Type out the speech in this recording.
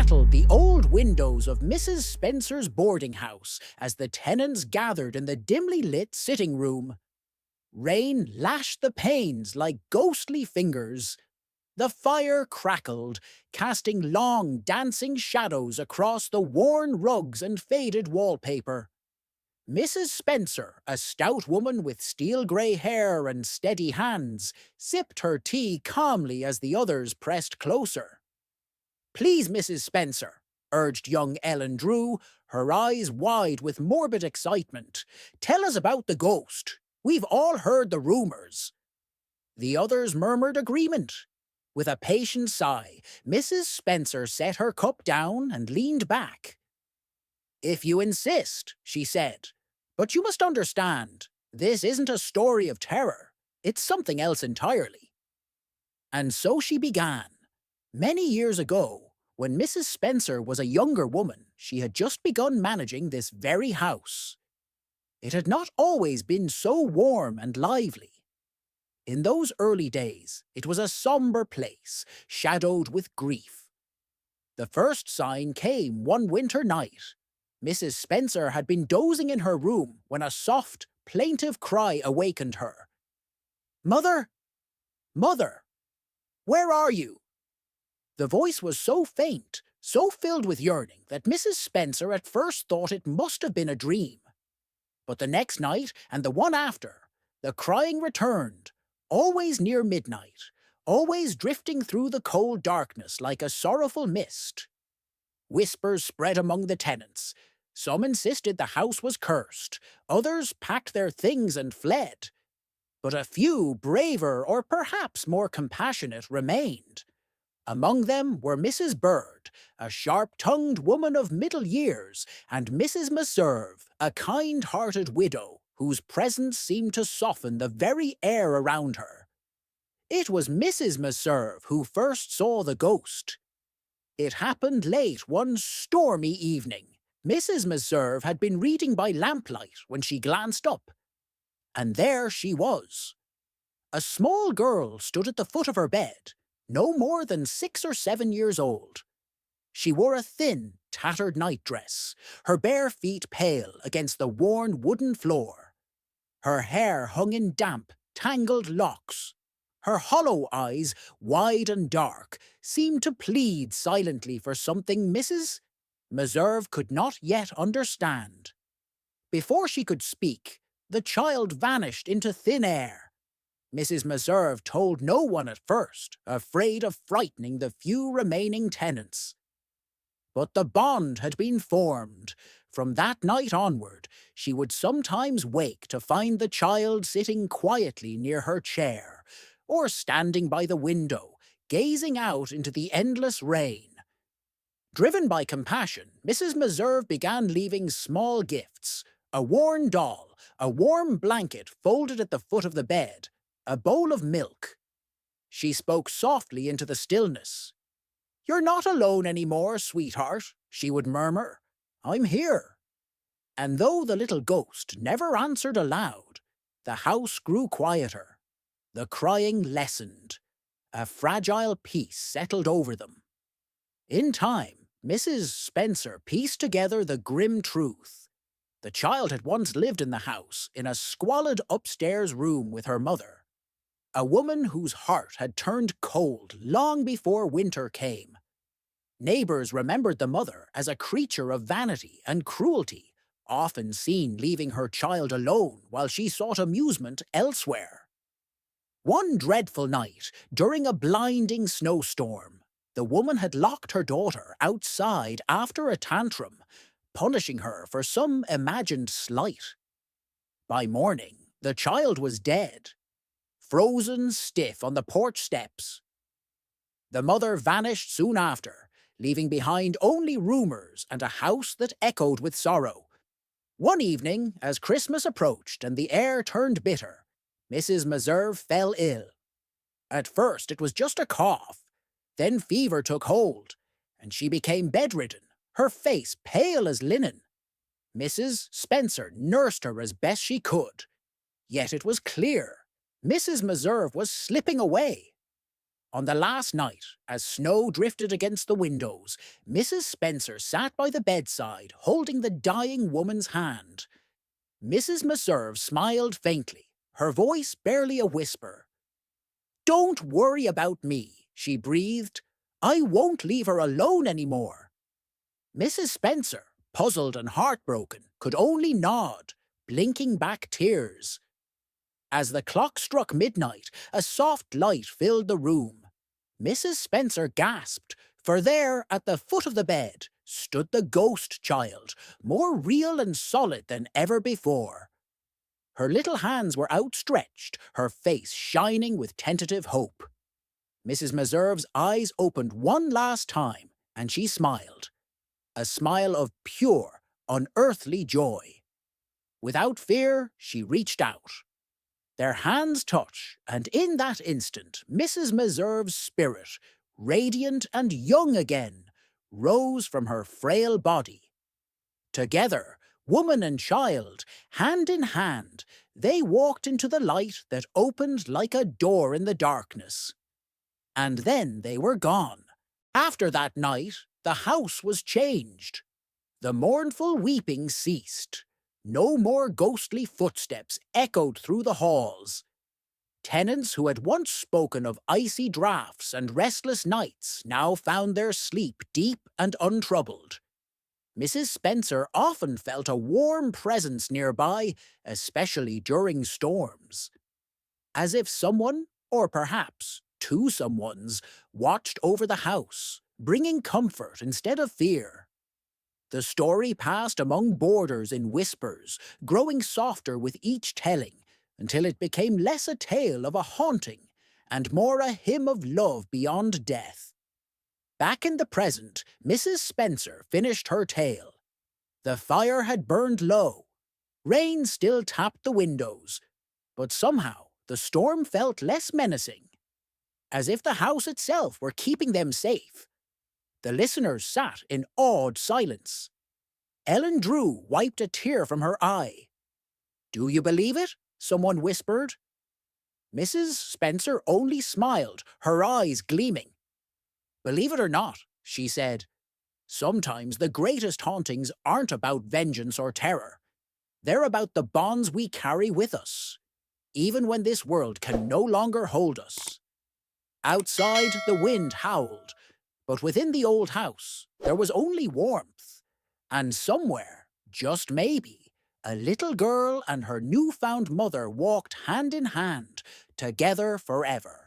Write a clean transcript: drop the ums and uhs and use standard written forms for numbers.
rattled the old windows of Mrs. Spencer's boarding house as the tenants gathered in the dimly lit sitting room. Rain lashed the panes like ghostly fingers. The fire crackled, casting long, dancing shadows across the worn rugs and faded wallpaper. Mrs. Spencer, a stout woman with steel-grey hair and steady hands, sipped her tea calmly as the others pressed closer. "Please, Mrs. Spencer," urged young Ellen Drew, her eyes wide with morbid excitement, "tell us about the ghost. We've all heard the rumours." The others murmured agreement. With a patient sigh, Mrs. Spencer set her cup down and leaned back. "If you insist," she said. "But you must understand, this isn't a story of terror. It's something else entirely." And so she began. Many years ago, when Mrs. Spencer was a younger woman, she had just begun managing this very house. It had not always been so warm and lively. In those early days, it was a sombre place, shadowed with grief. The first sign came one winter night. Mrs. Spencer had been dozing in her room when a soft, plaintive cry awakened her. "Mother! Mother! Where are you?" The voice was so faint, so filled with yearning, that Mrs. Spencer at first thought it must have been a dream. But the next night, and the one after, the crying returned, always near midnight, always drifting through the cold darkness like a sorrowful mist. Whispers spread among the tenants. Some insisted the house was cursed, others packed their things and fled. But a few, braver or perhaps more compassionate, remained. Among them were Mrs. Bird, a sharp-tongued woman of middle years, and Mrs. Meserve, a kind-hearted widow, whose presence seemed to soften the very air around her. It was Mrs. Meserve who first saw the ghost. It happened late one stormy evening. Mrs. Meserve had been reading by lamplight when she glanced up. And there she was. A small girl stood at the foot of her bed, no more than 6 or 7 years old. She wore a thin, tattered nightdress, her bare feet pale against the worn wooden floor. Her hair hung in damp, tangled locks. Her hollow eyes, wide and dark, seemed to plead silently for something Mrs. Meserve could not yet understand. Before she could speak, the child vanished into thin air. Mrs. Meserve told no one at first, afraid of frightening the few remaining tenants. But the bond had been formed. From that night onward, she would sometimes wake to find the child sitting quietly near her chair, or standing by the window, gazing out into the endless rain. Driven by compassion, Mrs. Meserve began leaving small gifts: a worn doll, a warm blanket folded at the foot of the bed, a bowl of milk. She spoke softly into the stillness. "You're not alone any more, sweetheart," she would murmur. "I'm here." And though the little ghost never answered aloud, the house grew quieter. The crying lessened. A fragile peace settled over them. In time, Mrs. Spencer pieced together the grim truth. The child had once lived in the house, in a squalid upstairs room with her mother. A woman whose heart had turned cold long before winter came. Neighbours remembered the mother as a creature of vanity and cruelty, often seen leaving her child alone while she sought amusement elsewhere. One dreadful night, during a blinding snowstorm, the woman had locked her daughter outside after a tantrum, punishing her for some imagined slight. By morning, the child was dead, frozen stiff on the porch steps. The mother vanished soon after, leaving behind only rumours and a house that echoed with sorrow. One evening, as Christmas approached and the air turned bitter, Mrs. Meserve fell ill. At first it was just a cough. Then fever took hold, and she became bedridden, her face pale as linen. Mrs. Spencer nursed her as best she could. Yet it was clear Mrs. Meserve was slipping away. On the last night, as snow drifted against the windows, Mrs. Spencer sat by the bedside, holding the dying woman's hand. Mrs. Meserve smiled faintly, her voice barely a whisper. "Don't worry about me," she breathed. "I won't leave her alone anymore." Mrs. Spencer, puzzled and heartbroken, could only nod, blinking back tears. As the clock struck midnight, a soft light filled the room. Mrs. Spencer gasped, for there, at the foot of the bed, stood the ghost child, more real and solid than ever before. Her little hands were outstretched, her face shining with tentative hope. Mrs. Meserve's eyes opened one last time, and she smiled. A smile of pure, unearthly joy. Without fear, she reached out. Their hands touched, and in that instant, Mrs. Meserve's spirit, radiant and young again, rose from her frail body. Together, woman and child, hand in hand, they walked into the light that opened like a door in the darkness. And then they were gone. After that night, the house was changed. The mournful weeping ceased. No more ghostly footsteps echoed through the halls. Tenants who had once spoken of icy draughts and restless nights now found their sleep deep and untroubled. Mrs. Spencer often felt a warm presence nearby, especially during storms. As if someone, or perhaps two someones, watched over the house, bringing comfort instead of fear. The story passed among boarders in whispers, growing softer with each telling, until it became less a tale of a haunting and more a hymn of love beyond death. Back in the present, Mrs. Spencer finished her tale. The fire had burned low. Rain still tapped the windows, but somehow the storm felt less menacing, as if the house itself were keeping them safe. The listeners sat in awed silence. Ellen Drew wiped a tear from her eye. "Do you believe it?" someone whispered. Mrs. Spencer only smiled, her eyes gleaming. "Believe it or not," she said, "sometimes the greatest hauntings aren't about vengeance or terror. They're about the bonds we carry with us, even when this world can no longer hold us." Outside, the wind howled, but within the old house, there was only warmth. And somewhere, just maybe, a little girl and her newfound mother walked hand in hand, together forever.